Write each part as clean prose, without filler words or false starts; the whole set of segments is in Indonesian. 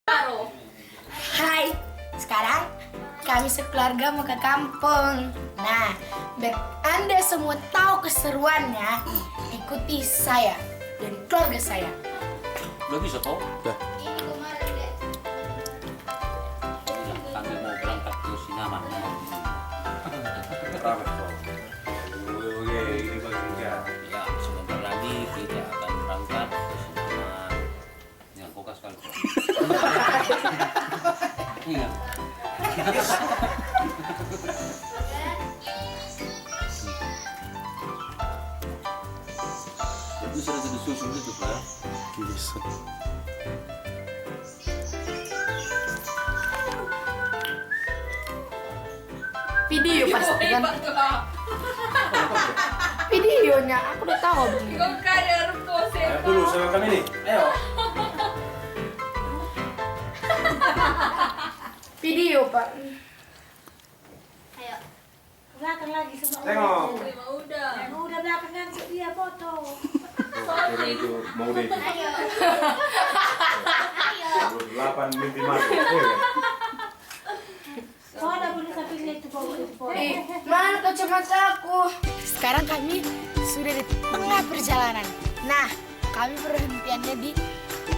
Hai, sekarang kami sekeluarga mau ke kampung. Nah, biar Anda semua tahu keseruannya, ikuti saya dan keluarga saya. Udah bisa kok? Udah. Ini kemarin deh. Kami mau berangkat ke Sinaman. Oke, ini baginya. Ya, sebentar lagi kita akan berangkat ke Sinaman. Yang kokas kali. Iya. Itu sudah jadi susu itu, Pak. Bisa. Video pasti kan? Videonya aku udah tahu begini. Ayo dulu sama kami nih. Ayo. Video, Pak. Ayo. Belakang lagi semua. Tengok. Udah belakangan dia foto. Kira itu mau deh. Ayo. 8 mimpi masuk. Oh, ada boleh sampai lihat itu foto. Mana kacamataku? Sekarang kami sudah di tengah perjalanan. Nah, kami berhentiannya di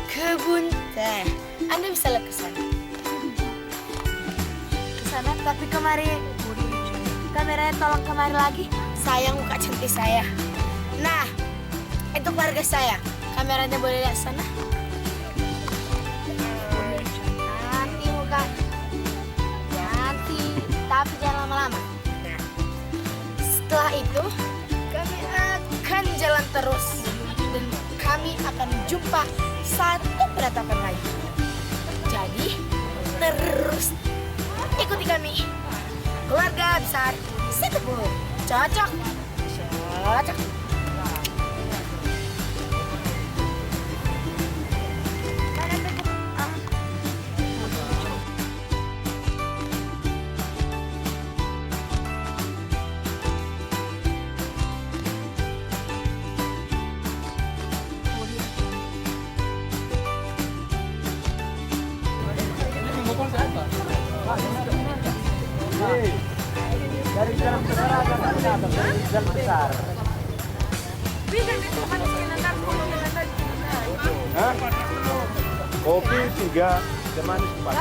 kebun teh. Anda bisa lihat ke sana. Ke sana, tapi kemarin kameranya tolong kemari lagi. Sayang muka cantik saya. Nah, itu keluarga saya. Kameranya boleh lihat sana. Nanti muka. Nanti, tapi jangan lama-lama. Nah, setelah itu kami akan jalan terus dan kami akan jumpa satu penetapan lagi. Jadi terus ikuti kami. Keluarga besar Setepuh. Cocok. Cocok. Dari jalan besar agak dari jalan besar. Hah? Kopi 3, teh manis 4.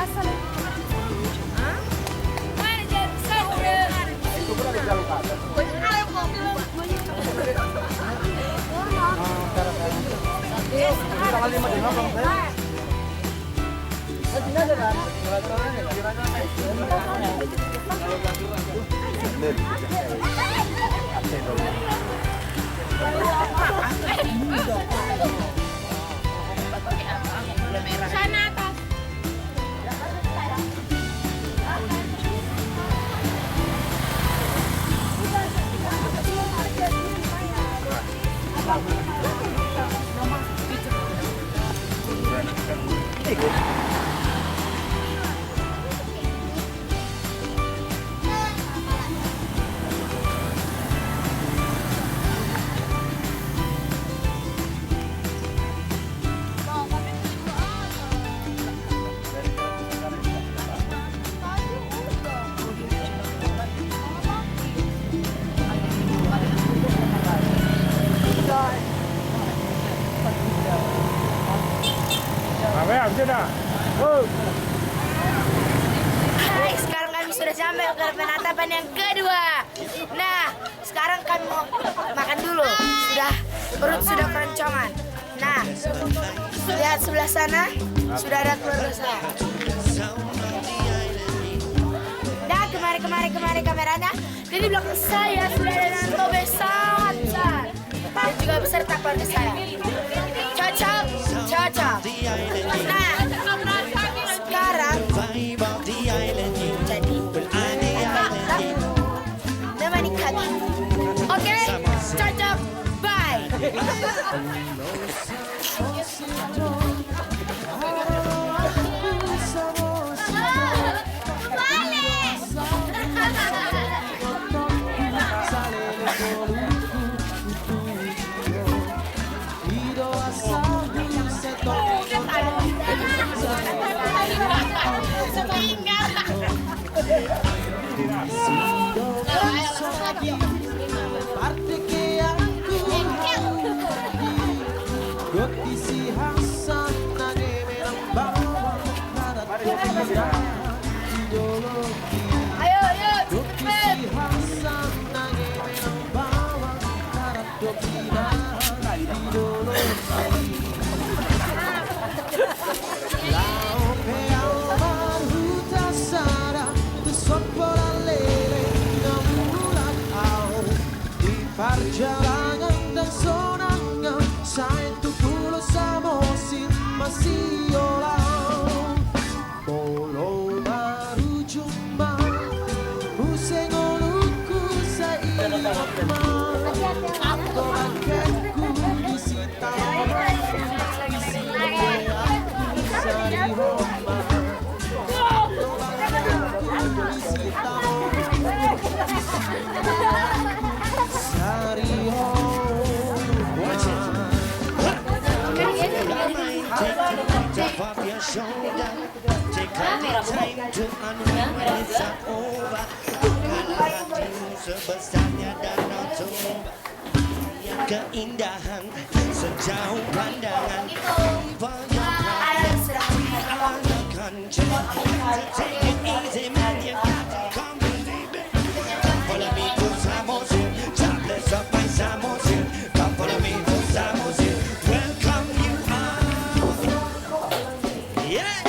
Itu pun ada jalur ke atas. Tanggal 5 di mana saya? Sini aja kan? Sana atas. Hai, sekarang kami sudah sampai ke penetapan yang kedua. Nah, sekarang kami mau makan dulu. Perut sudah keroncongan. Nah, lihat sebelah sana, sudah ada keluarga saya. Nah, kemari kameranya. Dan di belakang saya sudah ada danau besar. Dan juga beserta keluarga saya. Cocok. Nah, sekarang jadi mantap nemani kami. Oke, cocok. Bye. Sebesarnya danau Toba, keindahan sejauh pandangan. Take it easy, man, you got to come believe it. Come follow me to Samosin, jobless of my Samosin. Come follow me to Samosin, welcome you are. Yeah.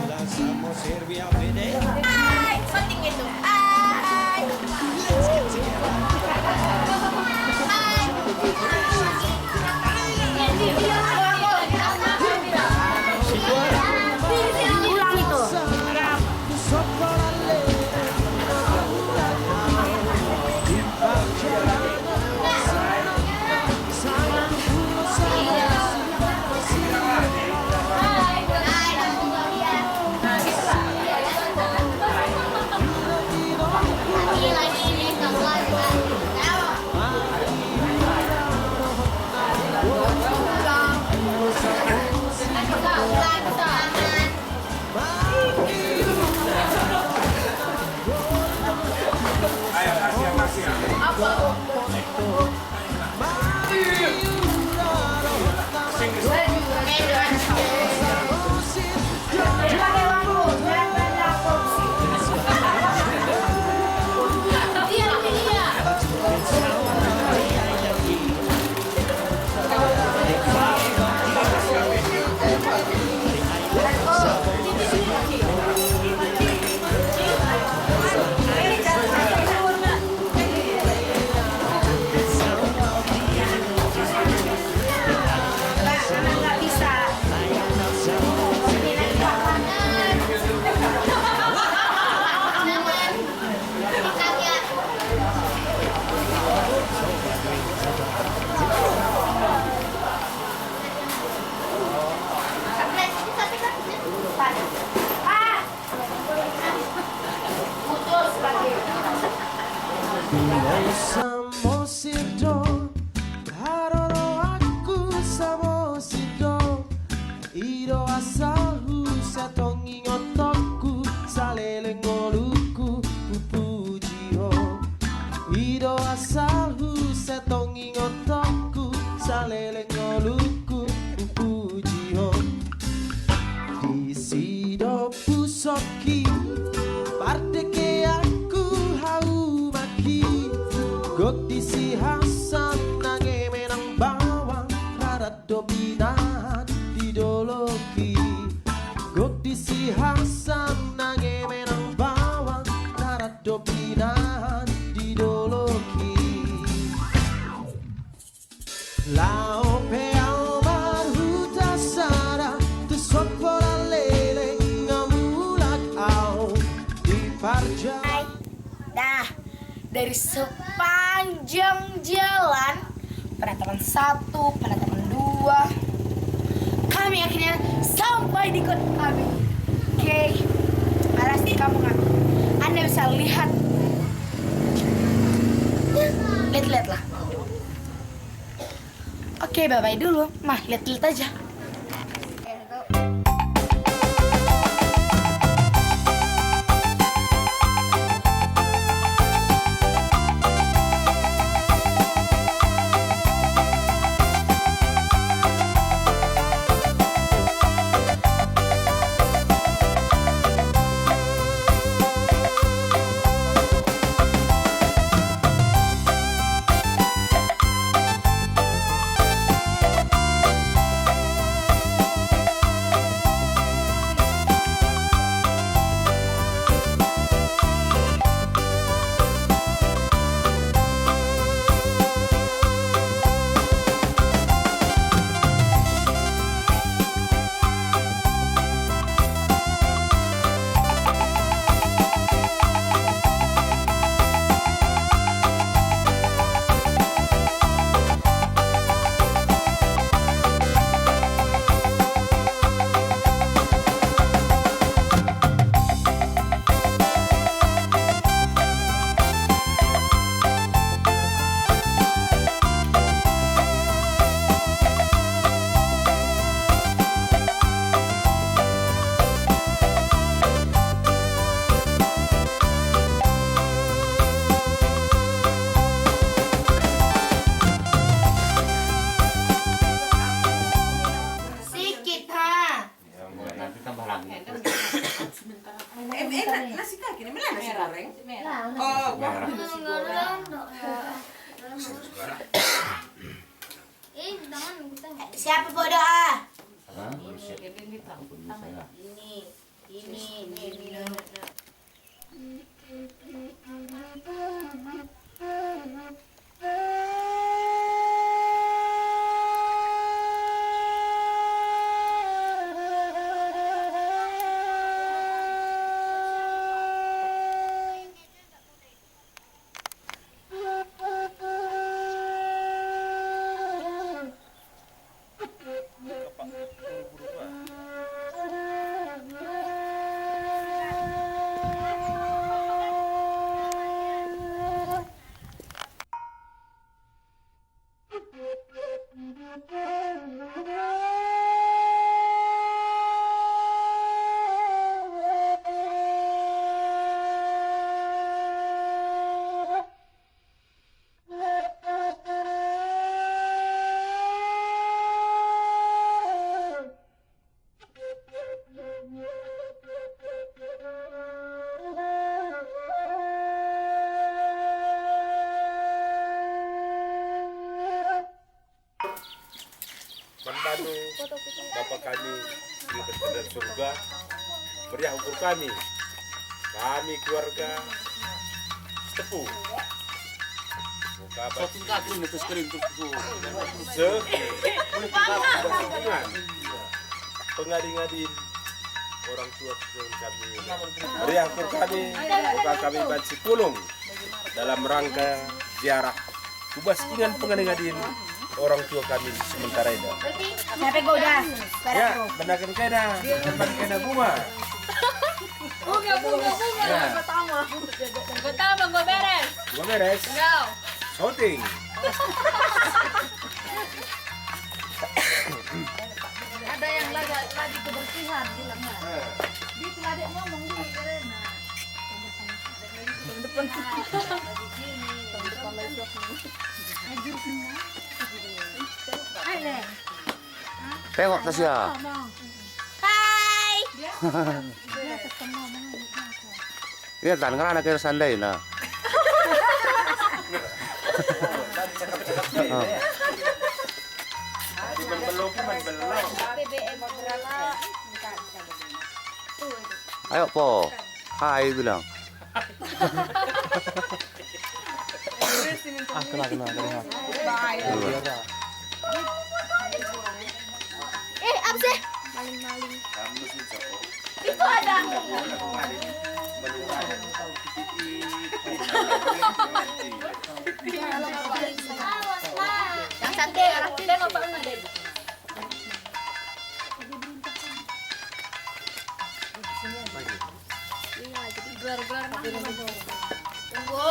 La Samosin, we are with it. Hai, penting itu. Hai. Let's get together. Ulang itu. Samosido, haroro aku samosido. Ido asahu satongi ngotoku, salele ngoluku pupujiho. Ido asahu satongi ngotoku, salele ngoluku pupujiho. Disido pusoki, parte ke aku hau maki. Got disi Hasan nange menang bawang, rarat dominan didoloki. Got disi Hasan nange menang bawang, rarat dominan didoloki. Lao pe almarhuta sara, tu sopora lele ngamulak au di parja. Nah, dari sepanjang jalan penatapan 1, penatapan 2, kami akhirnya sampai di kota kami. Oke, alas di kampungan. Anda bisa lihat, lihat lah. Oke, bye-bye dulu. Mah, lihat aja. nasi kaki ini mana nasi goreng? Merah. Oh, Merah. nasi goreng. Siapa berdoa? Hah? Ini. Manbanu Bapa kami di berkenan surga, beriah ukur kami keluarga sepuh. Muka Soting kaki ini terus kering terus pengading-ading orang tua kami, beriah ukur kami, muka kami banci pulung dalam rangka ziarah kubas ingan pengading-ading orang tua kami sementara itu. Siapa goda? Ya, benakan kena, teman kena bunga. Bunga. Ya, Pertama gue beres. bunga beres. Go. Shooting. Ada yang lagi kebersihan bilangnya. Di adek ngomong dulu Karena. Depan. Tengok Tasya. Hai. Iya, tan karena kira sandai nah. Ayo po. Hai bilang. Kena. Apa sih? Itu ada. Yang sate, tengok Pak Una deh. Tunggu.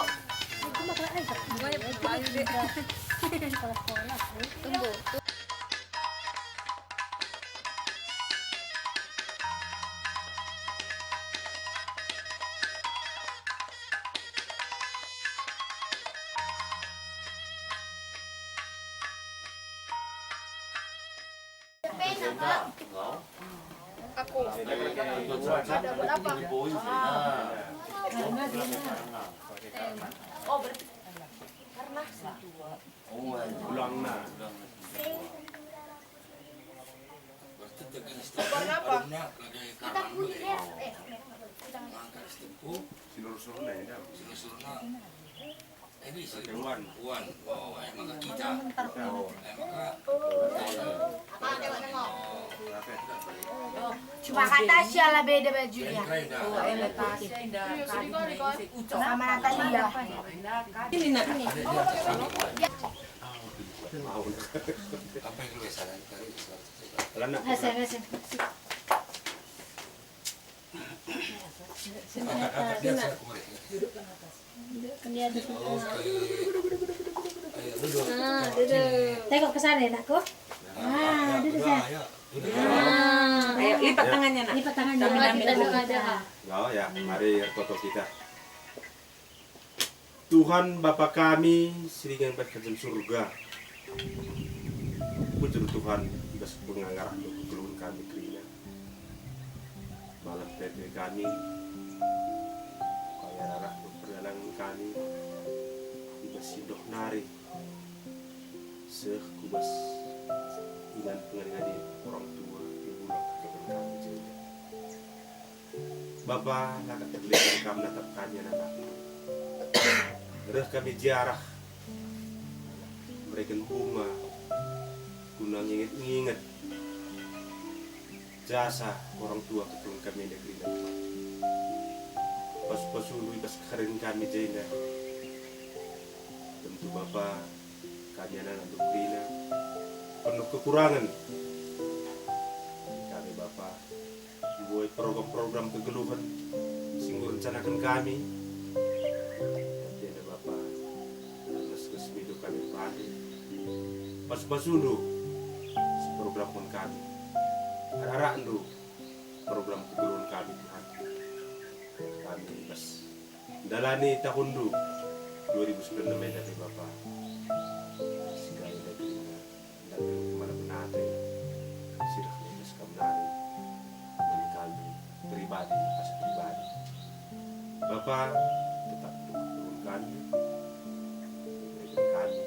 Tunggu. Aku. Ada buat apa? Oh, berarti karena Ulang nah. warna apa? Kita punya Sinur-surna ya. cuma kata Tasya lah beda bajunya. Sama Natalia. Tengok ke sana nakku. Duduk saya. Ayo lipat tangannya nak. Lipat tangannya. Kita doa. Oh ya, mari foto kita. Tuhan Bapa kami, siringan berkenan surga. Puji Tuhan, sudah pengangaran keluhan kami kerina. malam tete kami kaya rarak perjalanan kami ibas sindoh nari kubas iman pengadi orang tua ibu nak kami jadi Bapa lakat terlihat kami natapkannya anak kami ziarah mereka bunga guna nginget jasa orang tua ketulung kami negeri pas ulu pas keren kami jena tentu Bapa kami anak doktrina penuh kekurangan kami Bapa buat program-program kegeluhan singgung rencanakan kami jadi Bapa resmi hidup kami padi pas ulu program pun kami arah dulu program kegeluhan kami Tuhan kami pas dalani tahun dulu 2009 dari Bapa segala dari dan kemana benate sirah ini sekamnari dari kami pribadi pas pribadi Bapa tetap dukung kami berikan kami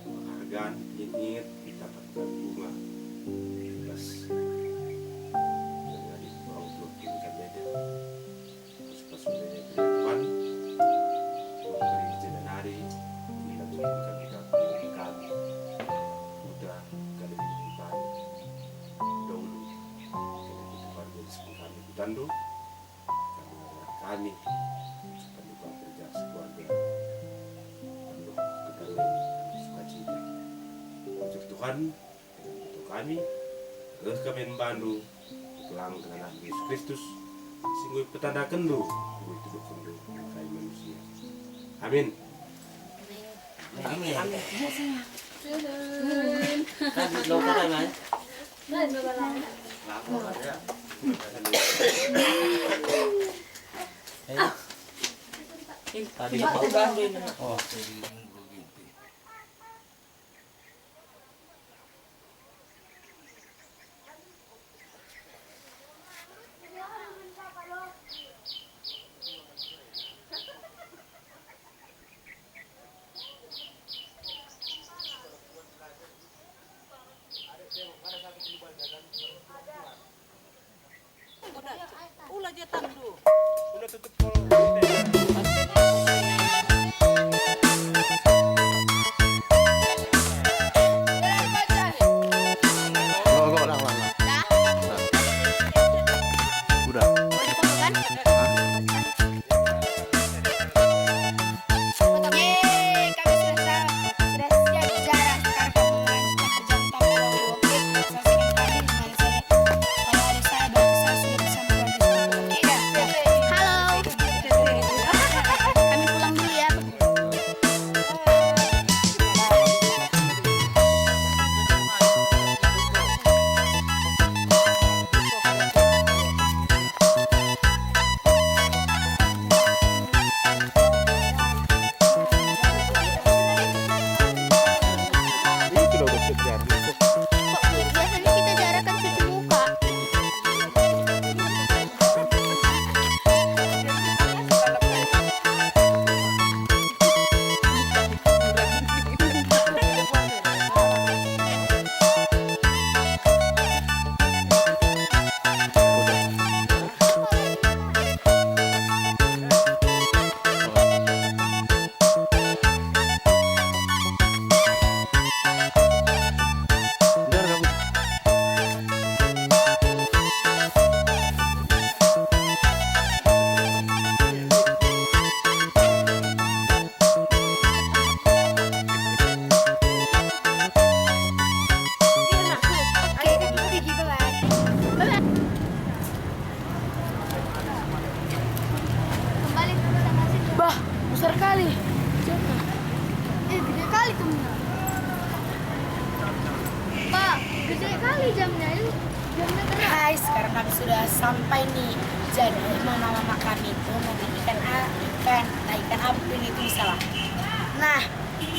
penghargaan ingat kita dapatkan bunga pas dari orang tua kita beda pas sudah Tuhan memberi jalan hari kita turunkan kita kami udah kali ini kami dahulu kali Tuhan jadi sebelum kami ditandu kami supaya Tuhan kerja sekeluarga penuh kedamaian sukacita untuk Tuhan untuk kami terus kami membantu kelang dengan Yesus Kristus sehingga petanda kendu itu kendu kayak manusia amin. Amin. Kan lo pakai mana? Tadi mau gandeng. Oh. Ulah dia tandu. Udah tutup kalau besar kali. Gede kali tuh. Pak, gede kali jamnya itu. Jamnya terang. Hai, sekarang kami sudah sampai nih. Jadi mama kami itu mau bikin ikan api itu salah. Nah,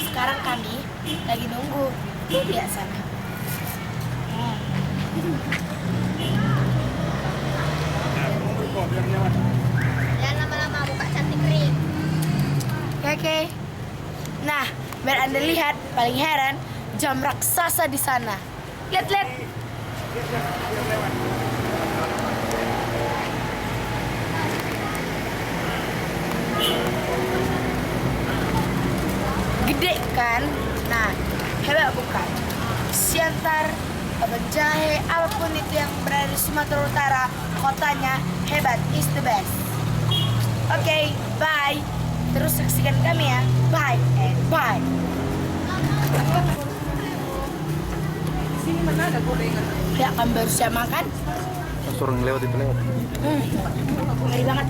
sekarang kami lagi nunggu di sana. Biar Anda lihat, paling heran, jam raksasa di sana. Lihat. Gede kan? Nah, hebat bukan? Siantar, abang jahe, apapun itu yang berada di Sumatera Utara, kotanya hebat, is the best. Oke, bye. Terus saksikan kami ya. Bye and bye. Sini mana ada gorengan? Ya, kami baru siap makan. Suruh lewat itu lewat. Ngeri banget.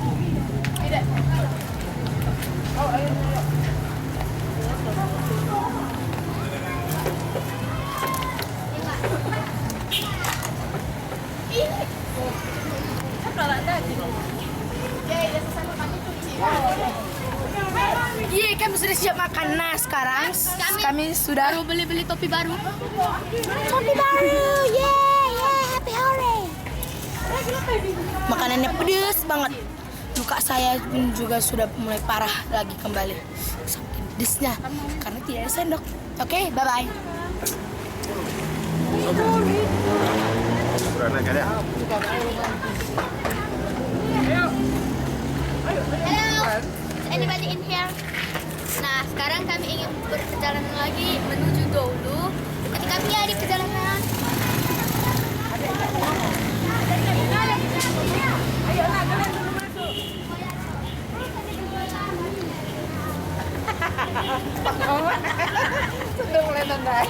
Iya, kami sudah siap makan. Nah, sekarang kami sudah Beli topi baru. topi baru. Happy hore. Makanannya pedes banget. Luka saya pun juga sudah mulai parah lagi kembali. Saking pedesnya karena tidak ada sendok. Oke, bye-bye. Berana kan ya? Hello, is anybody in here? Nah, sekarang kami ingin berperjalanan lagi menuju Dolu. Jadi kami ya di perjalanan. Sudah mulai tandai.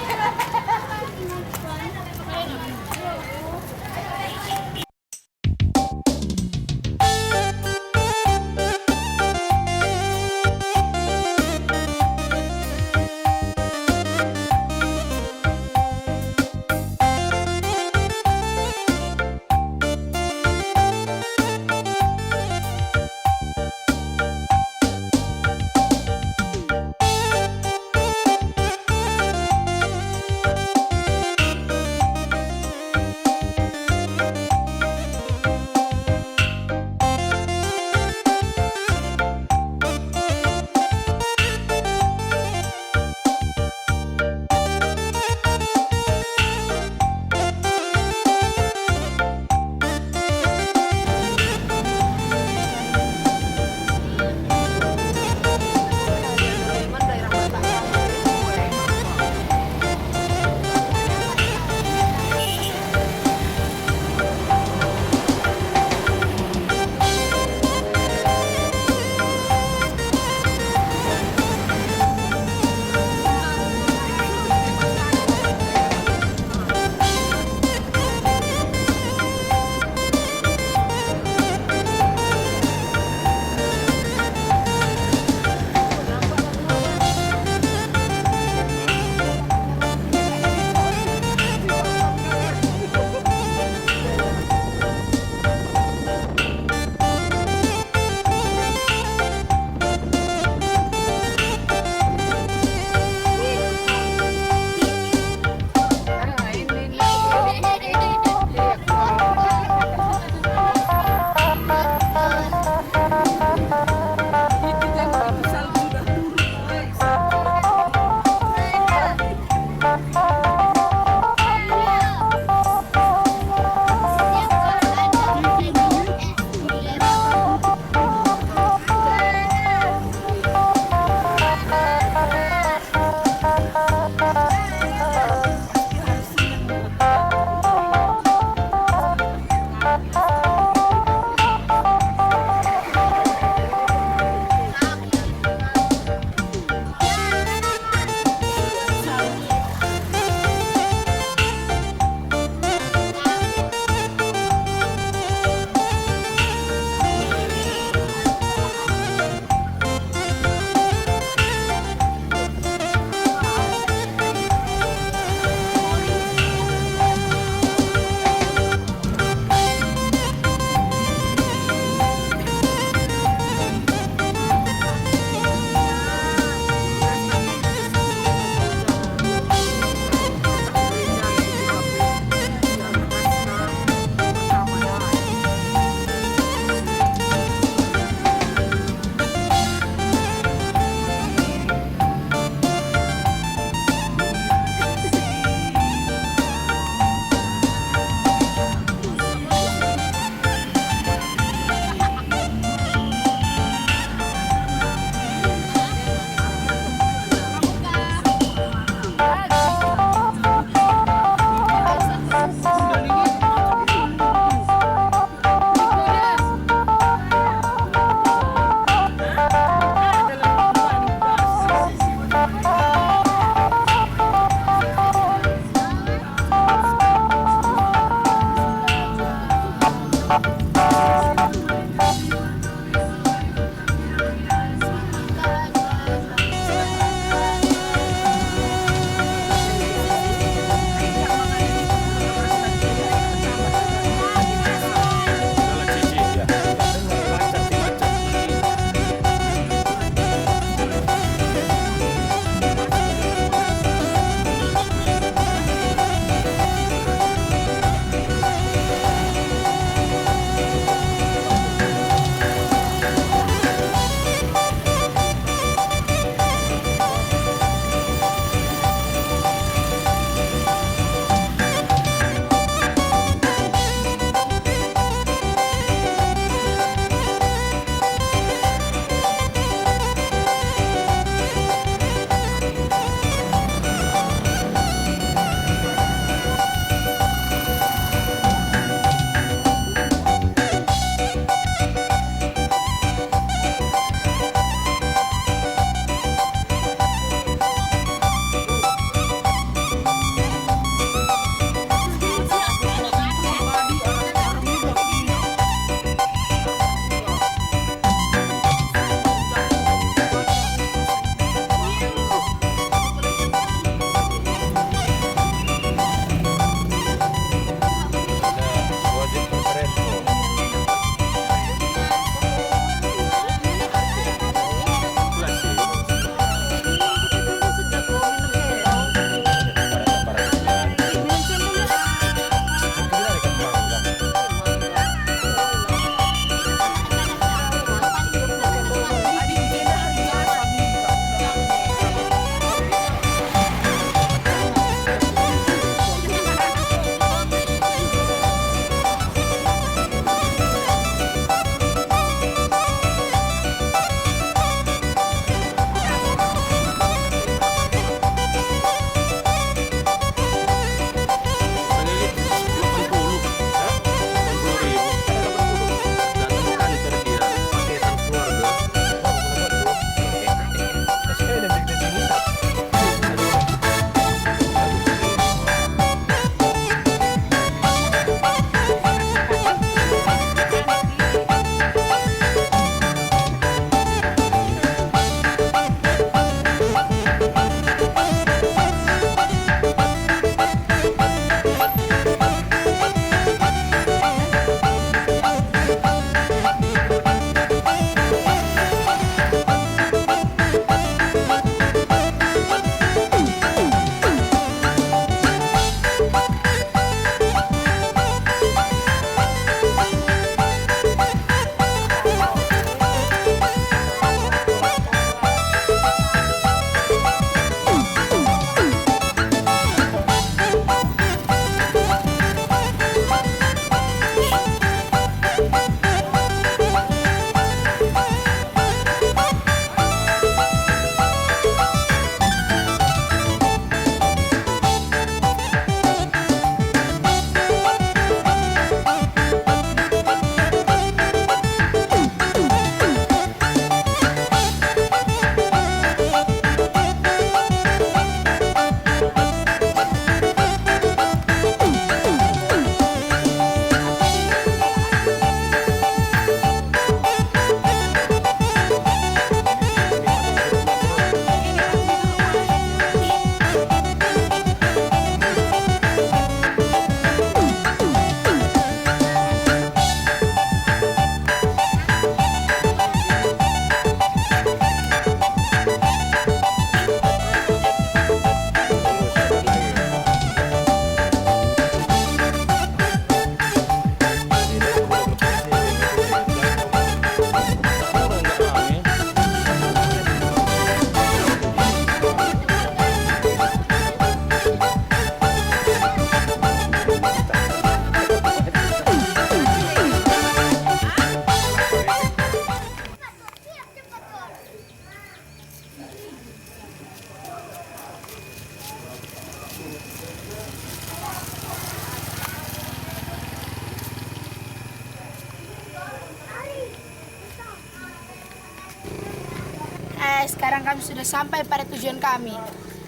guys, sekarang kami sudah sampai pada tujuan kami.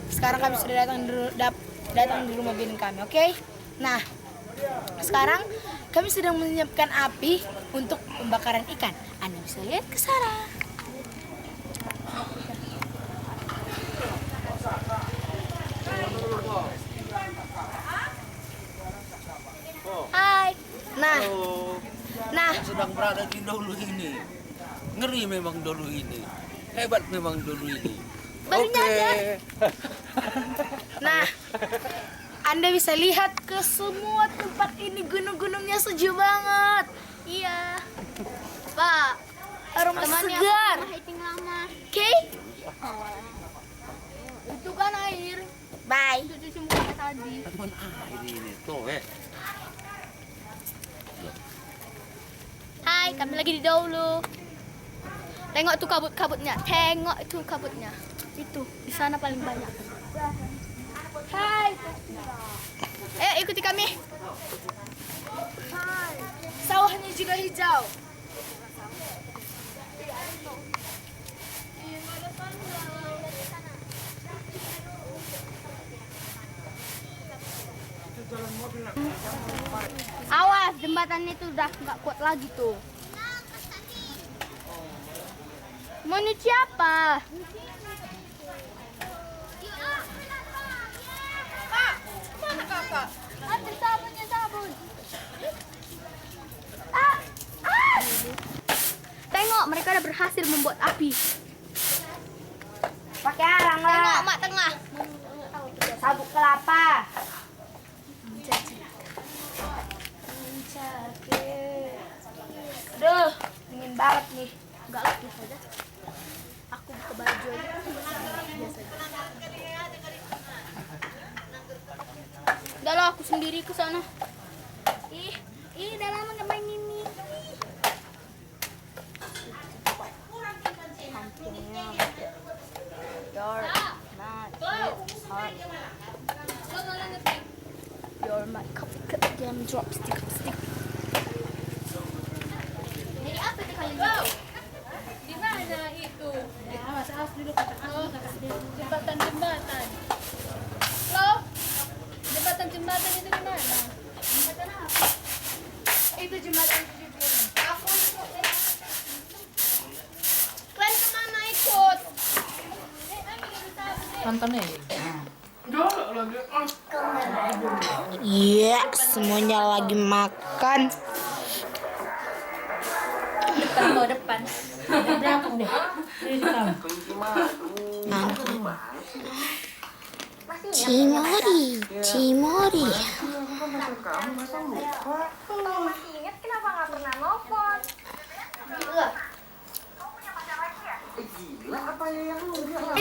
Sekarang kami sudah datang di rumah bini kami, oke? Nah, sekarang kami sedang menyiapkan api untuk pembakaran ikan. Anda bisa lihat ke sana. Hai. Nah, Sedang berada di dulu ini. Ngeri memang dulu ini. Hebat memang dulu ini. baru nyadar. Nah, Anda bisa lihat ke semua tempat ini, gunung-gunungnya sejuk banget. Iya. Pak, Aroma temannya aku segar. pernah hiking lama. Oke? Itu kan air. Bye. Itu cuci muka tadi. Teman air ini tuh, Hai, kami lagi di dahulu. Tengok tuh kabut-kabutnya. Tengok itu kabutnya. Itu di sana paling banyak. Hai. Ikuti kami. Sawahnya juga hijau. Awas, jembatan itu udah nggak kuat lagi tuh. Menuju siapa? Kak, mana kakak? Ambil sabunnya, sabun. Tengok, mereka udah berhasil membuat api. Pakai arang Tengok, lah. mak tengah. Sabuk kelapa. Aduh, dingin banget nih. Enggak lagi saja. Aku buka baju aja. Biasa. Udah lah, aku sendiri ke sana. Udah lama nggak main ini. You're my cupcake drumstick. Jadi apa tuh kalian? Di mana itu? Awas dulu kata aku. Jembatan. Loh? Jembatan itu di mana? Jembatan apa? Itu jembatan 70. Kalian kemana ikut? Iya, semuanya lagi makan. Depan. Di belakang deh. Cimori. Masih ingat kenapa nggak pernah nelfon?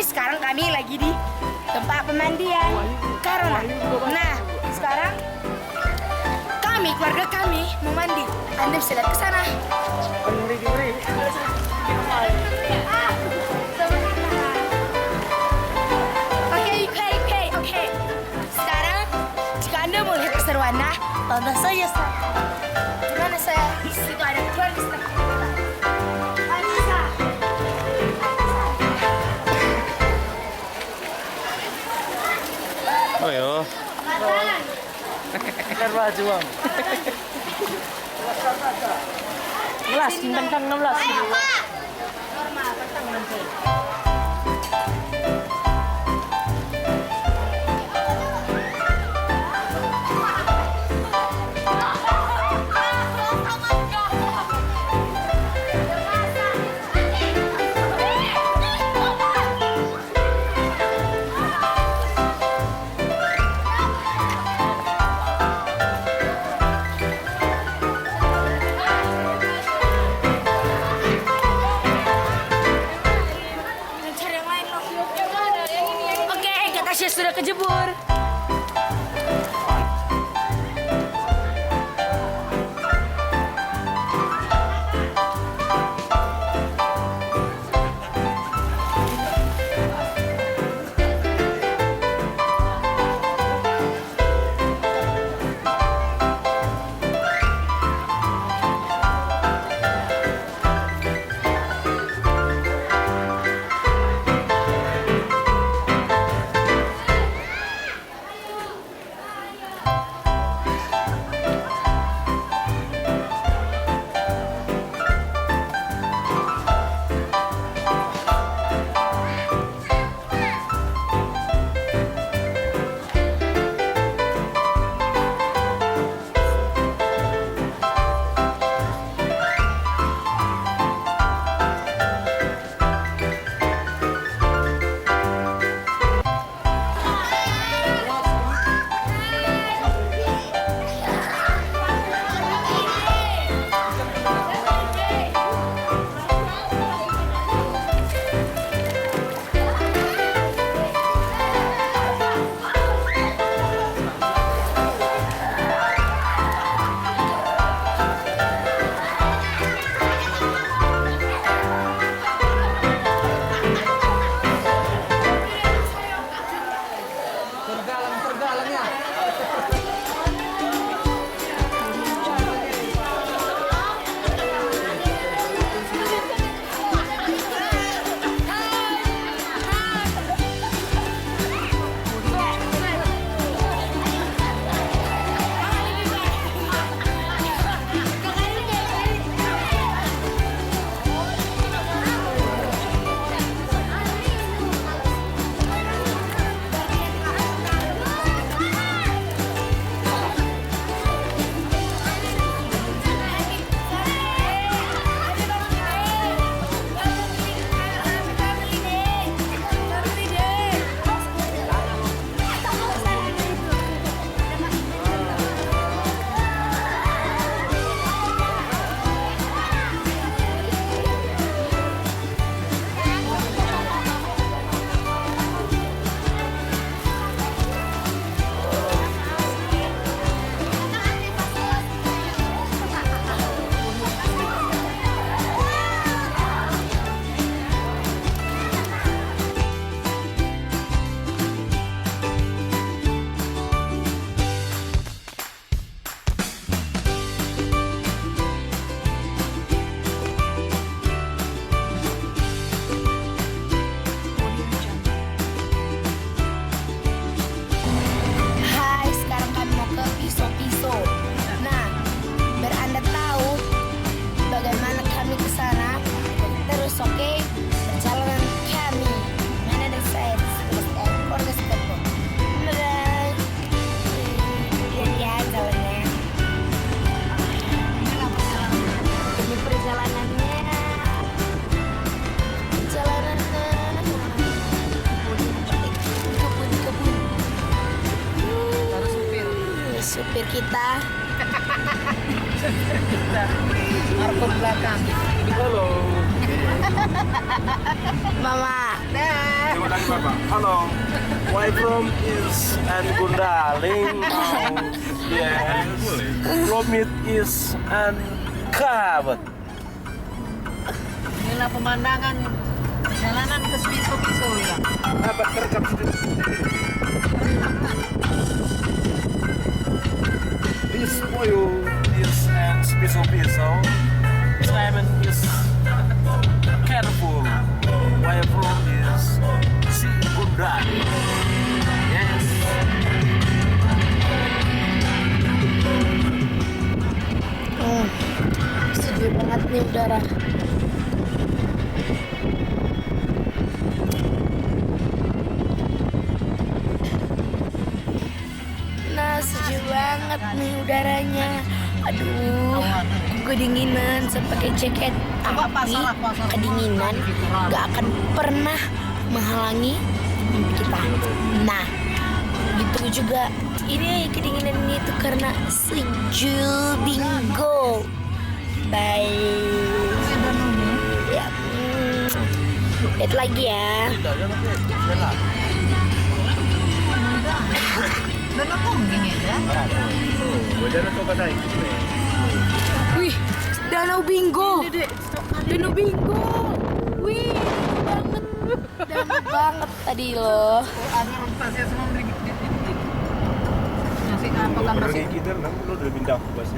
Sekarang kami lagi di tempat pemandian karena sekarang keluarga kami mau mandi. Anda bisa lihat ke sana. Oke. Sekarang jika Anda mau lihat keseruannya, tonton saja. Di mana saya? Di situ ada keluarga. Oh yo. Kan baju bang. 16, bintang 16. Normal, bintang 16. Marco belakang. Halo. Mama. Terima kasih Bapak. Halo. Where from is and Gundaling. Yes. From it is and Kabut. Inilah pemandangan jalanan ke Piso ya. Apa terekam This Poyo is and Piso. Simon is careful. Where from is si Gundaling. Yes. Sejuk banget nih udara. Nah, sejuk banget nih udaranya. Aduh, kedinginan saya pakai jaket. Tapi kedinginan gak akan pernah menghalangi mimpi kita. Nah, gitu juga. Ini kedinginan ini tuh karena sejuk bingo. Baik. Ya, lihat lagi ya. Wih, danau bingo. Danau bingo. Wih, banget. Danau banget tadi loh. Pergi kita nang lu udah pindah ke bas.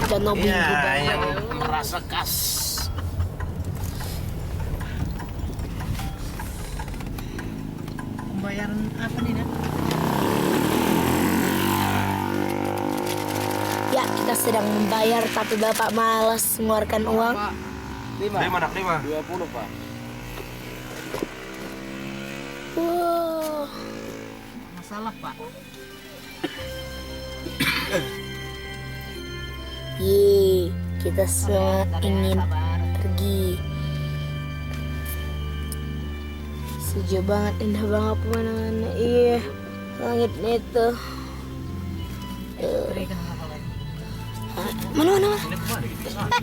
Danau bingo banget. Yang merasa khas. Pembayaran apa nih, Dan? Ya, kita sedang membayar tapi Bapak malas mengeluarkan uang. 20, Pak. Wow. Masalah, Pak. Kita semua ingin pergi. Sejuk banget, indah banget pemandangannya. Iya, langitnya itu. Hah? Mana?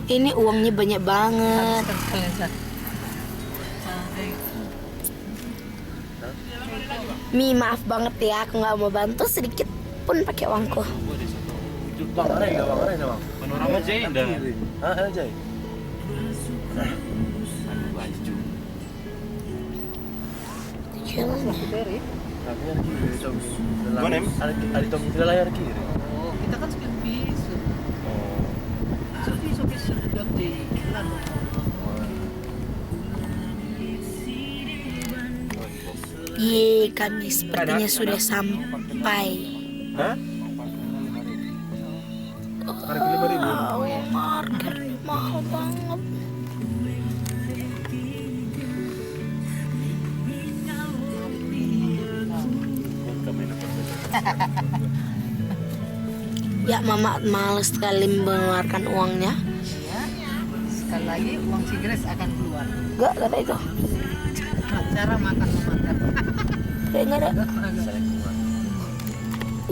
Ini uangnya banyak banget. Mi, maaf banget ya, aku nggak mau bantu sedikit pun pakai uangku. Bang, Bang. Panorama Jai indah. Hah, Jai? Jalan. Ada tom di layar kiri. Oh, kita kan sudah Piso. Piso sudah di lalu. Kami sepertinya sudah sampai. Hah? Harga 5.000. Market mahal banget. Ya, Mama males sekali mengeluarkan uangnya. Sekali lagi uang Sigres akan keluar. Enggak ada itu. Cara makan. Kayaknya ada.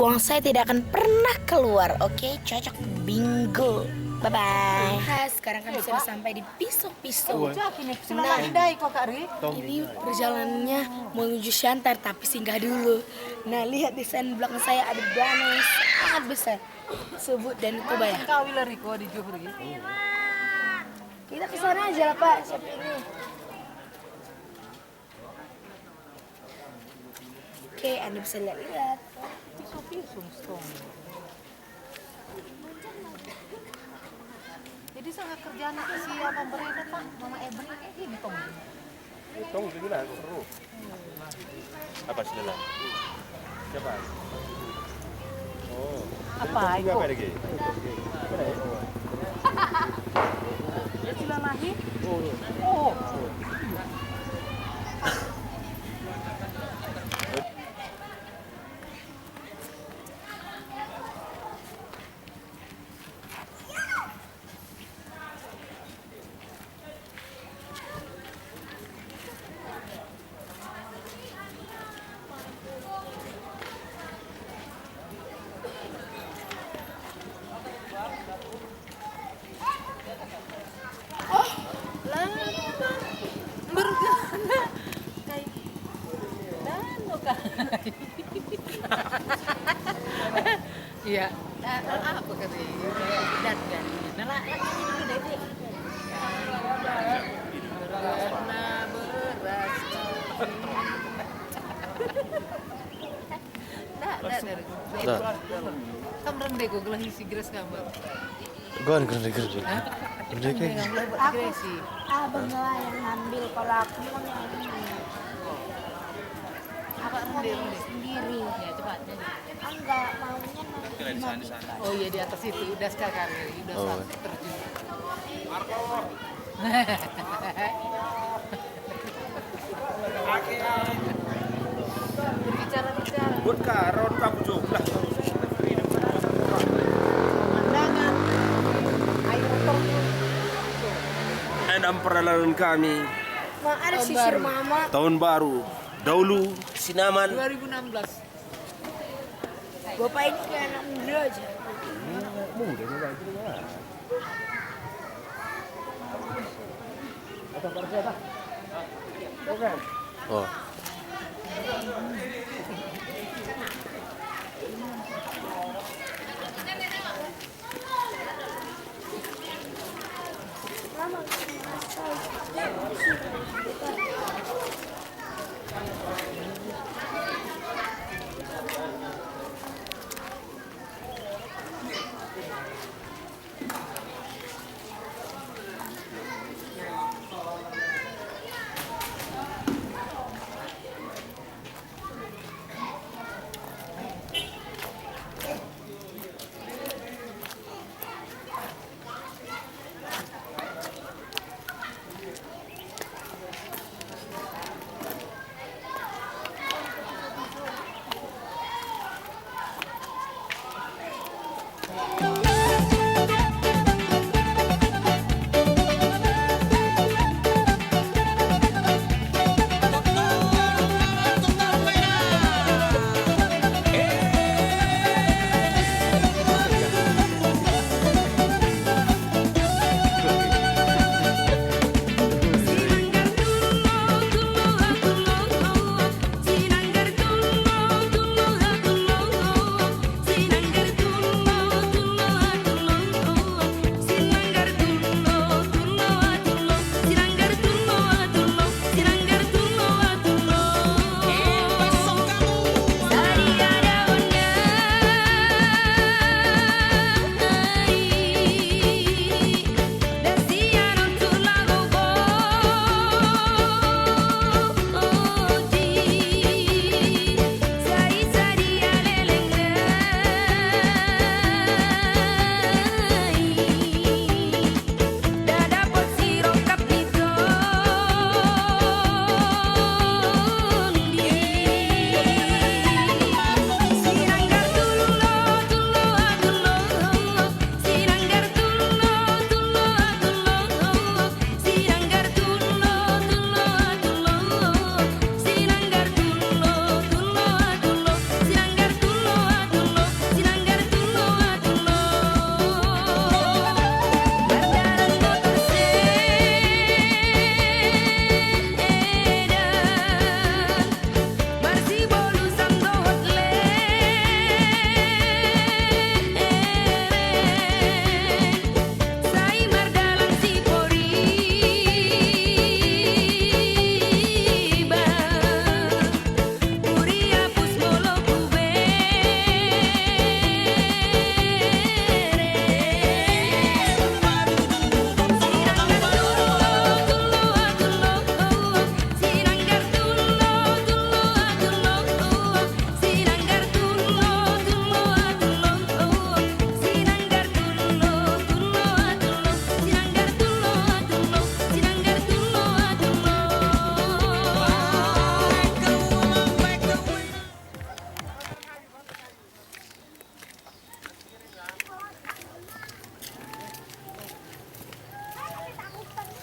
Uang saya tidak akan pernah keluar. Oke, cocok bingo. Bye bye. Sekarang kami sudah sampai di Piso. Nah, indai kok Kak Ri. Ini perjalanannya menuju Shantar tapi singgah dulu. Nah, lihat di sana belakang saya ada danau yang sangat besar. Sebut dan itu bayar. Kau bilang Riko di Johor gitu. Kita ke sana aja lah, Pak. Siapa ini? Oke, Anda bisa lihat-lihat. Piso stong. Jadi sangat kerjaan itu siapa beredar Pak? Mama Ebri ini tong. Tong gila, seru. Apa sudah? Siapa? Oh. Apa itu? Apa lagi? Ya sudah lahir. Oh. Iya. Apa kata dan nah lagi dulu deh. Karena beras. Dah. Kamu rendeh gue gelas isi gelas gambar. Gon gede. Gede kayak. Gresi. Abang lah yang ngambil kalau aku mau Apa rendeh? sendiri. Ya cepat nyanyi. Enggak maunya nanti. Oh iya di atas itu udah sekarang udah Oh. terjun. Bicara. Buat karon kamu jumlah. Pemandangan air terjun. Dalam perjalanan kami Mau ada sisir mama. tahun baru. Dahulu Sinaman 2016. Bapak ini kayak anak muda aja. Oh.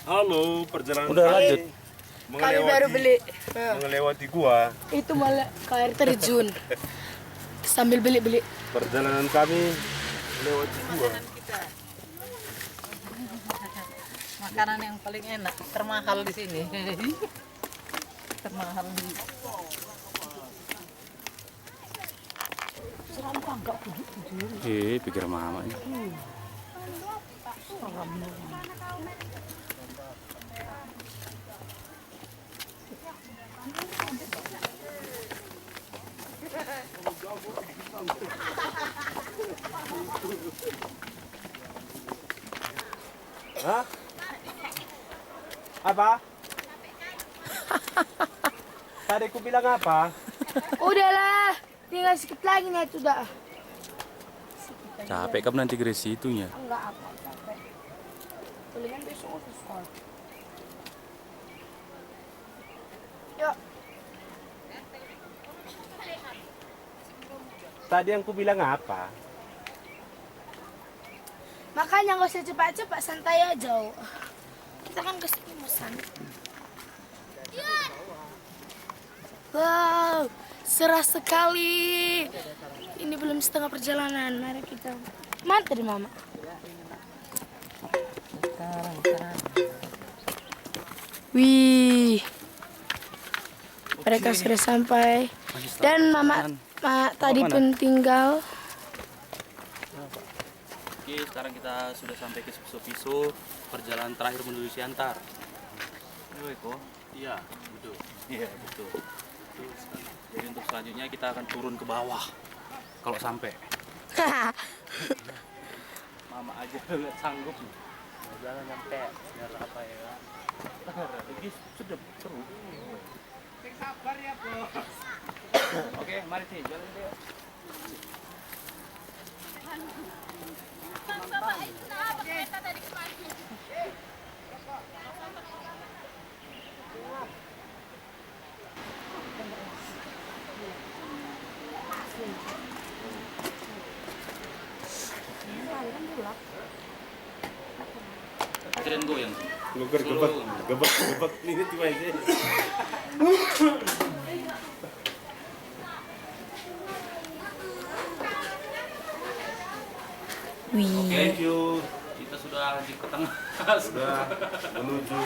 Halo, perjalanan Udah kami lanjut. Kami baru beli. mengelewati gua. Itu malah ke air terjun. Sambil beli-beli. Perjalanan kami melewati gua. Makanan yang paling enak, termahal di sini. Termahal di. Serampang. Pikir mama ini. Hah? Apa? Tadi ku bilang apa? Udahlah, tinggal sedikit lagi nih itu dah. Capek kamu nanti ke situnya. Enggak apa capek. Tulisan besok udah sekolah. Yuk. Tadi yang ku bilang apa? Makanya nggak usah cepat-cepat, santai aja. Kita kan kesini mau santai. Wow, serah sekali. Ini belum setengah perjalanan. Mari kita. Mana tadi mama? Wih, mereka sudah sampai. Dan mama tadi pun tinggal. Oke, sekarang kita sudah sampai ke Piso, perjalanan terakhir menuju Siantar. Eko? Iya, betul. Iya, betul. Betul sekali. Jadi untuk selanjutnya kita akan turun ke bawah. Kalau sampai. Mama aja nggak sanggup. Jangan nyampe. Biar apa ya? Ini sudah seru. Sabar ya, Bos. Oke, mari sih, jalan deh. Keren goyang. Gebek ini cuma aja. Oke, kita sudah di tengah. Sudah menuju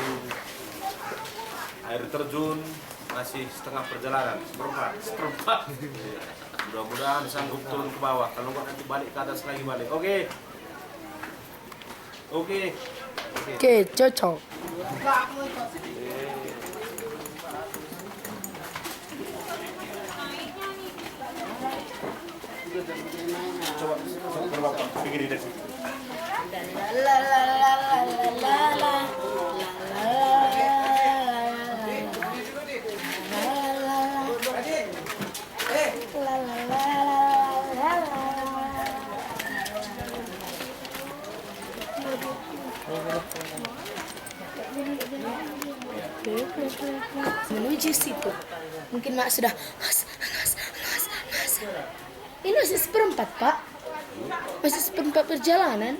air terjun, masih setengah perjalanan, seperempat. Mudah-mudahan sanggup turun ke bawah. Kalau nggak nanti balik ke atas lagi balik. Oke, cocok. coba pikir dari situ. La la la la la la la. Menuju situ. Mungkin Mak sudah las. Ini masih seperempat, Pak. Masih seperempat perjalanan.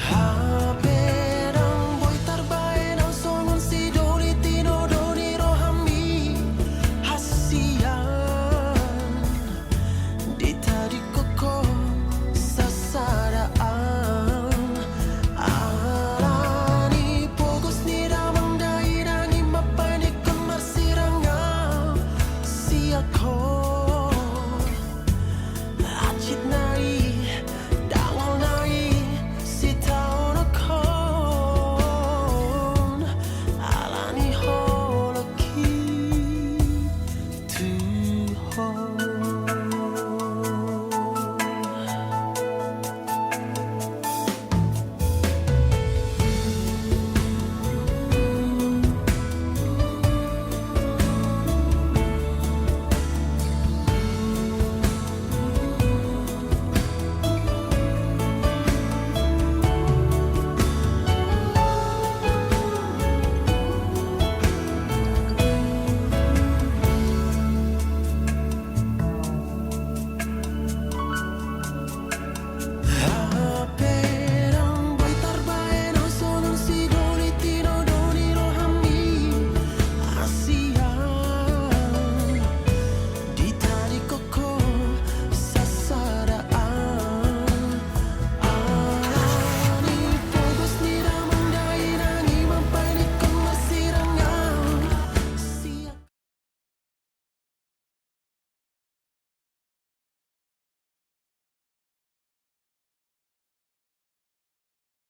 Ah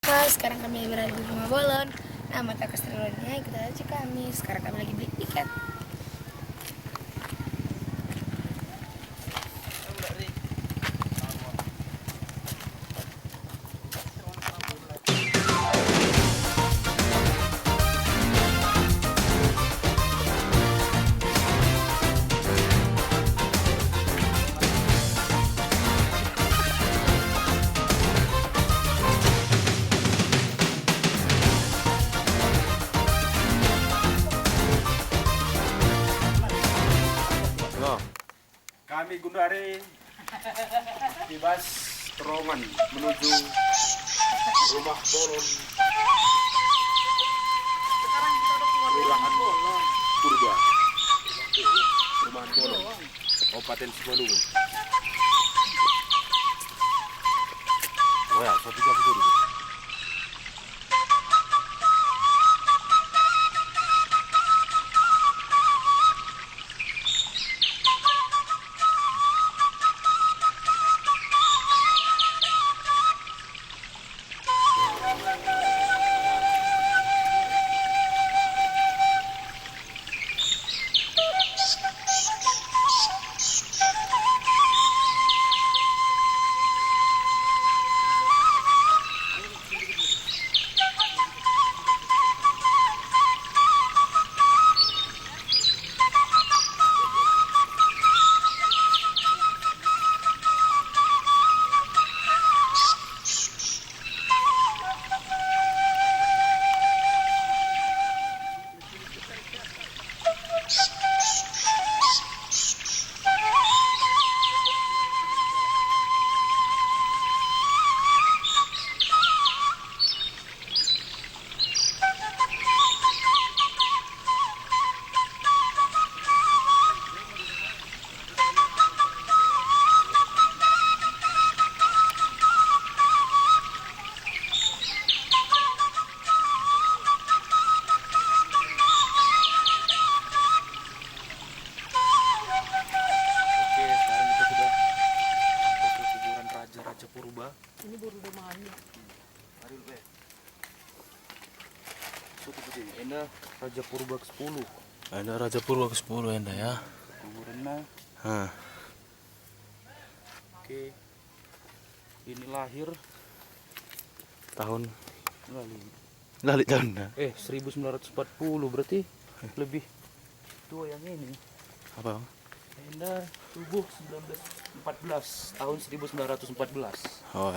Nah, sekarang kami berada di Rumah Bolon. Nah, mata kastelonnya ikutan aja kami. Sekarang kami lagi beli tiket. Oh. Kami Gundari di bus terowongan menuju Rumah Bolon. Kelurahan Purba. Rumah Bolon, Kabupaten Simalungun. Oh ya, satu dulu. Enda Raja Purba ke-10. Ada Raja Purba ke-10 enda ya. Kuburannya. Hah. Oke. Ini lahir Tahun lalu. lali tahunnya. 1940 berarti lebih tua yang ini. Apa? Enda tubuh 1914, tahun 1914. Oh,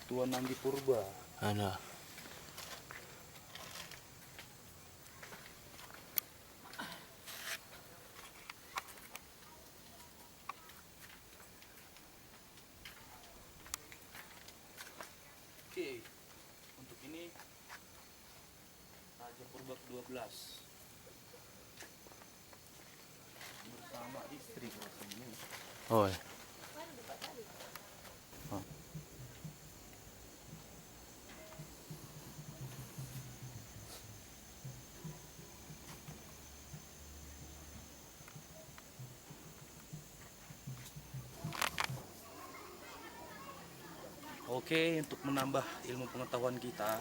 Tuan Nanggi Purba. ada. Oke. Untuk ini Raja Purba ke-12 bersama istri rasanya. Oh. Oke, untuk menambah ilmu pengetahuan kita,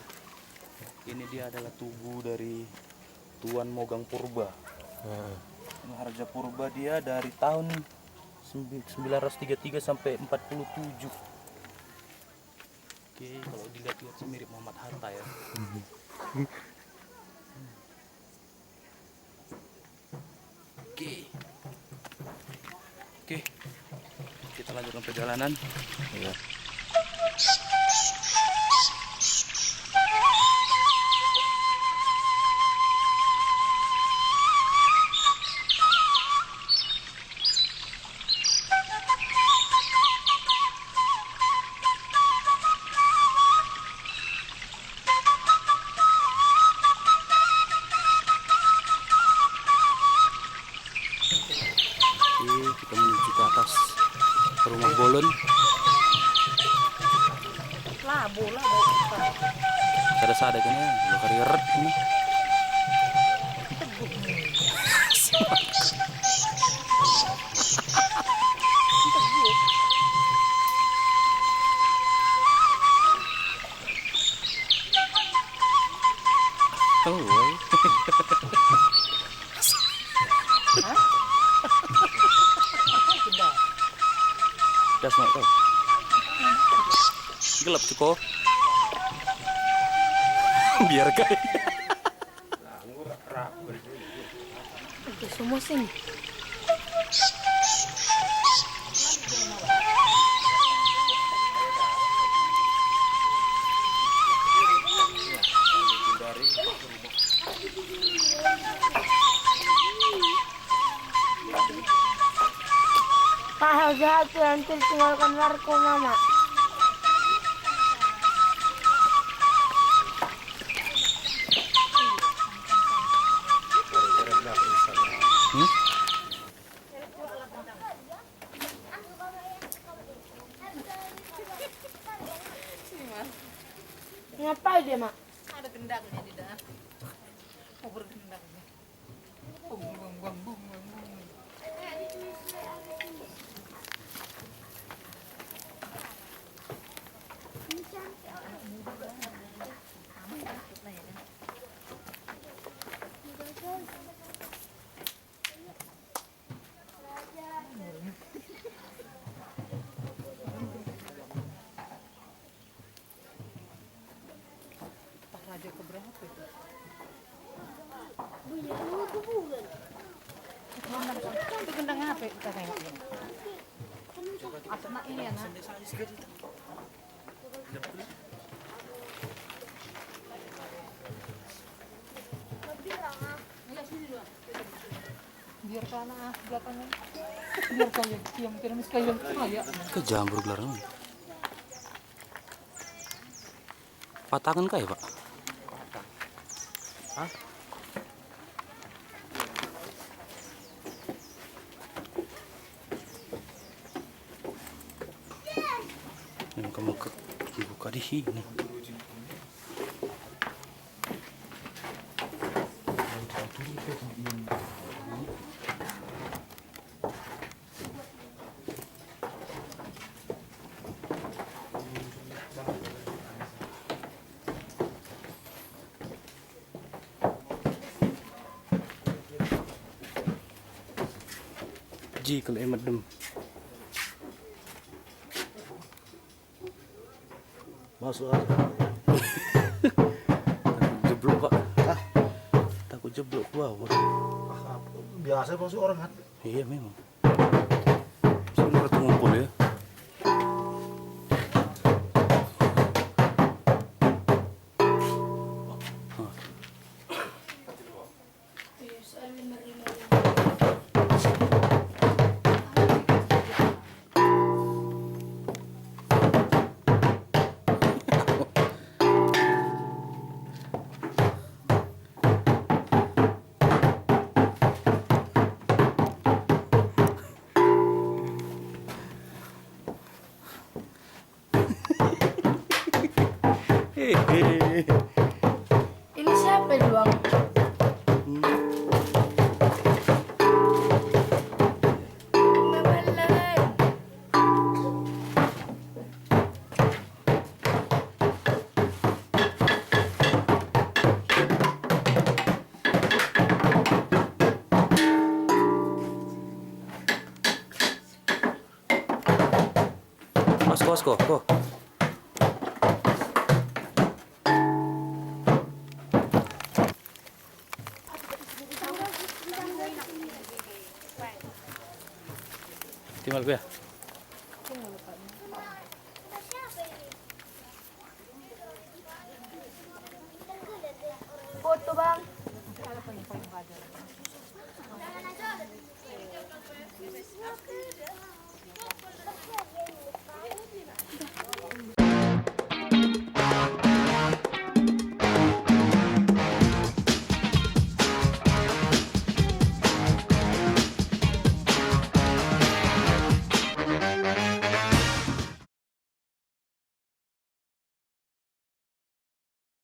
ini dia adalah tubuh dari Tuan Mogang Purba. Raja Purba dia dari tahun 1933 sampai 47. Oke, kalau dilihat-lihat sih mirip Muhammad Hatta ya. Oke. Oke. Kita lanjutkan perjalanan. Iya. Oke, kita menuju ke atas Rumah Bolon. Bola. Sada-sada kan ya, lo kariret ini. Oi. Das mak tuh. Gelap cukup. Biar kayak. Semua sini. Pak, hati-hati nanti tinggalkan Marco, Mama. Ngapain dia, Mak? Ada gendangnya di dalam. Mau bergendangnya. Bung, bung, bung, bung, bung, bung. Pak Raja keberapa itu? Itu gendangnya apa? Kita tengok dulu. Apa nak ini ya nak? Biar kana belakangnya. Biar kaya diam kira sekali kaya. Kejambur gelarang. Patakan kah ya, Pak? Hah? Yang kamu buka di sini. Ji kalau emat dem. Masuk aja. Takut jeblok, Pak. Hah? Takut jeblok ke bawah. Biasa masuk orang kan. Iya memang. Sudah ngumpul ya. Ini siapa doang? Asko. Timbal ya? Foto, Bang.